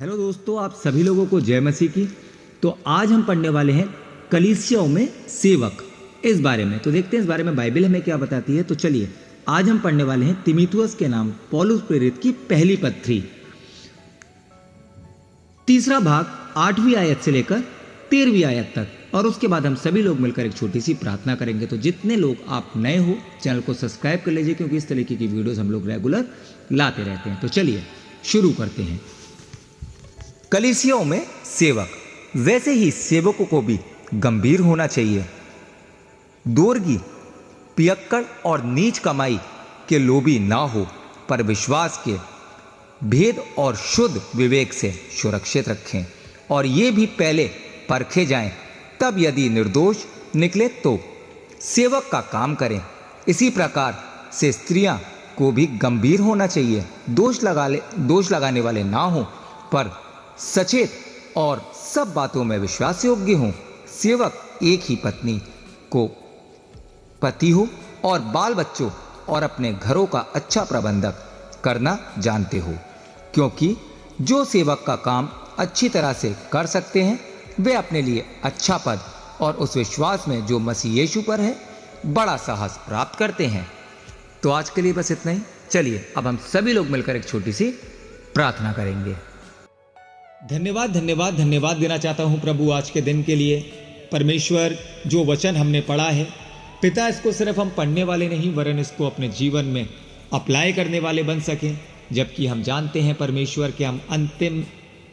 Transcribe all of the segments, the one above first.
Hello दोस्तों, आप सभी लोगों को जय मसीह की। तो आज हम पढ़ने वाले हैं कलीसियाओं में सेवक, इस बारे में। तो देखते हैं इस बारे में बाइबल हमें क्या बताती है। तो चलिए, आज हम पढ़ने वाले हैं तीमुथियुस के नाम पौलुस प्रेरित की पहली पत्री, तीसरा भाग 8वीं आयत से लेकर 13वीं आयत तक। और उसके बाद हम सभी लोग मिलकर एक छोटी सी प्रार्थना करेंगे। तो जितने लोग आप नए हो, चैनल को सब्सक्राइब कर लीजिए, क्योंकि इस तरीके की वीडियोस हम लोग रेगुलर लाते रहते हैं। तो चलिए शुरू करते हैं। कलीसियाओं में सेवक, वैसे ही सेवकों को भी गंभीर होना चाहिए, दोर्गी, पियक्कड़ और नीच कमाई के लोभी ना हो, पर विश्वास के भेद और शुद्ध विवेक से सुरक्षित रखें। और ये भी पहले परखे जाएं, तब यदि निर्दोष निकले तो सेवक का काम करें। इसी प्रकार से स्त्रियां को भी गंभीर होना चाहिए, दोष लगाने वाले ना हो, पर सचेत और सब बातों में विश्वास योग्य हों। सेवक एक ही पत्नी को पति हो और बाल बच्चों और अपने घरों का अच्छा प्रबंधक करना जानते हो, क्योंकि जो सेवक का काम अच्छी तरह से कर सकते हैं, वे अपने लिए अच्छा पद और उस विश्वास में जो मसीह यीशु पर है बड़ा साहस प्राप्त करते हैं। तो आज के लिए बस इतना ही। चलिए अब हम सभी लोग मिलकर एक छोटी सी प्रार्थना करेंगे। धन्यवाद धन्यवाद धन्यवाद देना चाहता हूं प्रभु आज के दिन के लिए। परमेश्वर, जो वचन हमने पढ़ा है पिता, इसको सिर्फ हम पढ़ने वाले नहीं, वरन इसको अपने जीवन में अप्लाई करने वाले बन सकें। जबकि हम जानते हैं परमेश्वर कि हम अंतिम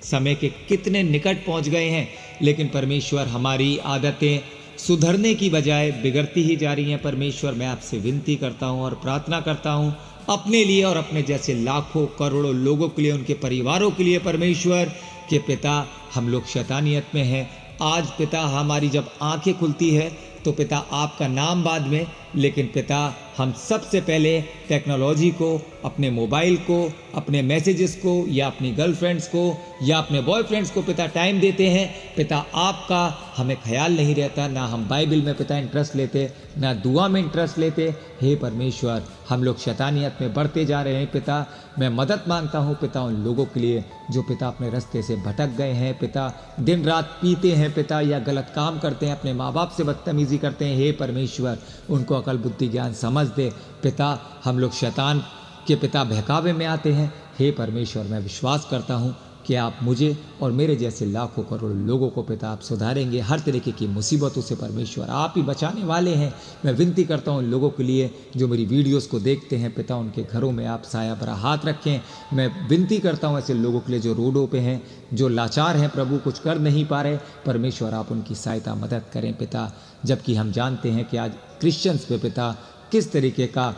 समय के कितने निकट पहुंच गए हैं, लेकिन परमेश्वर हमारी आदतें सुधरने की बजाय बिगड़ती ही जा रही हैं। परमेश्वर, मैं आपसे विनती करता हूं और प्रार्थना करता हूं अपने लिए और अपने जैसे लाखों करोड़ों लोगों के लिए, उनके परिवारों के लिए परमेश्वर कि पिता, हम लोग शैतानियत में हैं। आज पिता, हमारी जब आंखें खुलती है तो पिता आपका नाम बाद में, लेकिन पिता हम सबसे पहले टेक्नोलॉजी को, अपने मोबाइल को, अपने मैसेजेस को, या अपनी गर्लफ्रेंड्स को या अपने बॉयफ्रेंड्स को पिता टाइम देते हैं। पिता आपका हमें ख्याल नहीं रहता, ना हम बाइबल में पिता इंटरेस्ट लेते, ना दुआ में इंटरेस्ट लेते। हे परमेश्वर, हम लोग शैतानियत में बढ़ते जा रहे हैं। पिता, मैं मदद मांगता हूँ पिता उन लोगों के लिए जो पिता अपने रास्ते से भटक गए हैं। पिता दिन रात पीते हैं पिता, या गलत काम करते हैं, अपने माँ बाप से बदतमीजी करते हैं। हे परमेश्वर, उनको अकल बुद्धि ज्ञान समझ दे पिता। हम लोग शैतान के पिता बहकावे में आते हैं। हे परमेश्वर, मैं विश्वास करता हूँ कि आप मुझे और मेरे जैसे लाखों करोड़ों लोगों को पिता आप सुधारेंगे। हर तरीके की मुसीबतों से परमेश्वर आप ही बचाने वाले हैं। मैं विनती करता हूँ उन लोगों के लिए जो मेरी वीडियोस को देखते हैं पिता, उनके घरों में आप साया भरा हाथ रखें। मैं विनती करता हूँ ऐसे लोगों के लिए जो रोडों पे हैं, जो लाचार हैं प्रभु, कुछ कर नहीं पा रहे, परमेश्वर आप उनकी सहायता मदद करें पिता। जबकि हम जानते हैं कि आज क्रिश्चियंस पे पिता किस तरीके का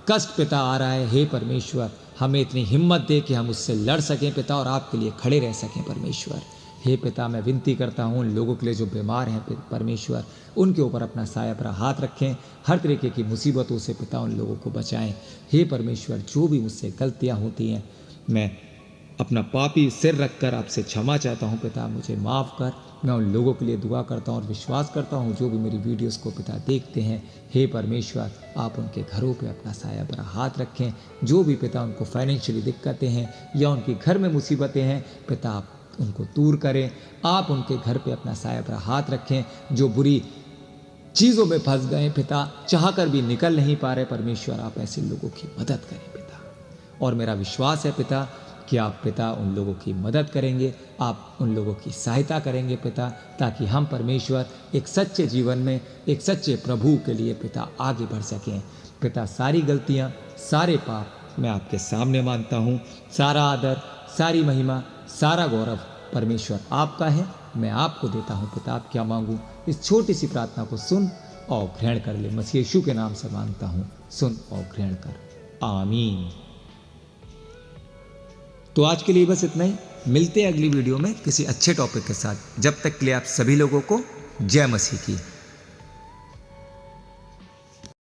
कष्ट पिता आ रहा है। हे परमेश्वर, हमें इतनी हिम्मत दे कि हम उससे लड़ सकें पिता और आपके लिए खड़े रह सकें परमेश्वर। हे पिता, मैं विनती करता हूँ उन लोगों के लिए जो बीमार हैं परमेश्वर, उनके ऊपर अपना साया भरा हाथ रखें। हर तरीके की मुसीबतों से पिता उन लोगों को बचाएं। हे परमेश्वर, जो भी मुझसे गलतियाँ होती हैं, मैं अपना पापी सिर रखकर आपसे क्षमा चाहता हूँ पिता, मुझे माफ़ कर। मैं उन लोगों के लिए दुआ करता हूँ और विश्वास करता हूँ जो भी मेरी वीडियोस को पिता देखते हैं। हे परमेश्वर, आप उनके घरों पे अपना साया भरा हाथ रखें। जो भी पिता उनको फाइनेंशियली दिक्कतें हैं या उनके घर में मुसीबतें हैं पिता, आप उनको दूर करें। आप उनके घर पे अपना साया भरा हाथ रखें। जो बुरी चीज़ों में फंस गए पिता, चाह कर भी निकल नहीं पा रहे, परमेश्वर आप ऐसे लोगों की मदद करें पिता। और मेरा विश्वास है पिता कि आप पिता उन लोगों की मदद करेंगे, आप उन लोगों की सहायता करेंगे पिता, ताकि हम परमेश्वर एक सच्चे जीवन में, एक सच्चे प्रभु के लिए पिता आगे बढ़ सकें पिता। सारी गलतियां, सारे पाप मैं आपके सामने मानता हूँ। सारा आदर, सारी महिमा, सारा गौरव परमेश्वर आपका है। मैं आपको देता हूँ पिता। आप क्या मांगूँ, इस छोटी सी प्रार्थना को सुन और ग्रहण कर ले। मसीह यीशु के नाम से मांगता हूँ, सुन और ग्रहण कर। आमीन। तो आज के लिए बस इतना ही। मिलते हैं अगली वीडियो में किसी अच्छे टॉपिक के साथ। जब तक के लिए आप सभी लोगों को जय मसीह की।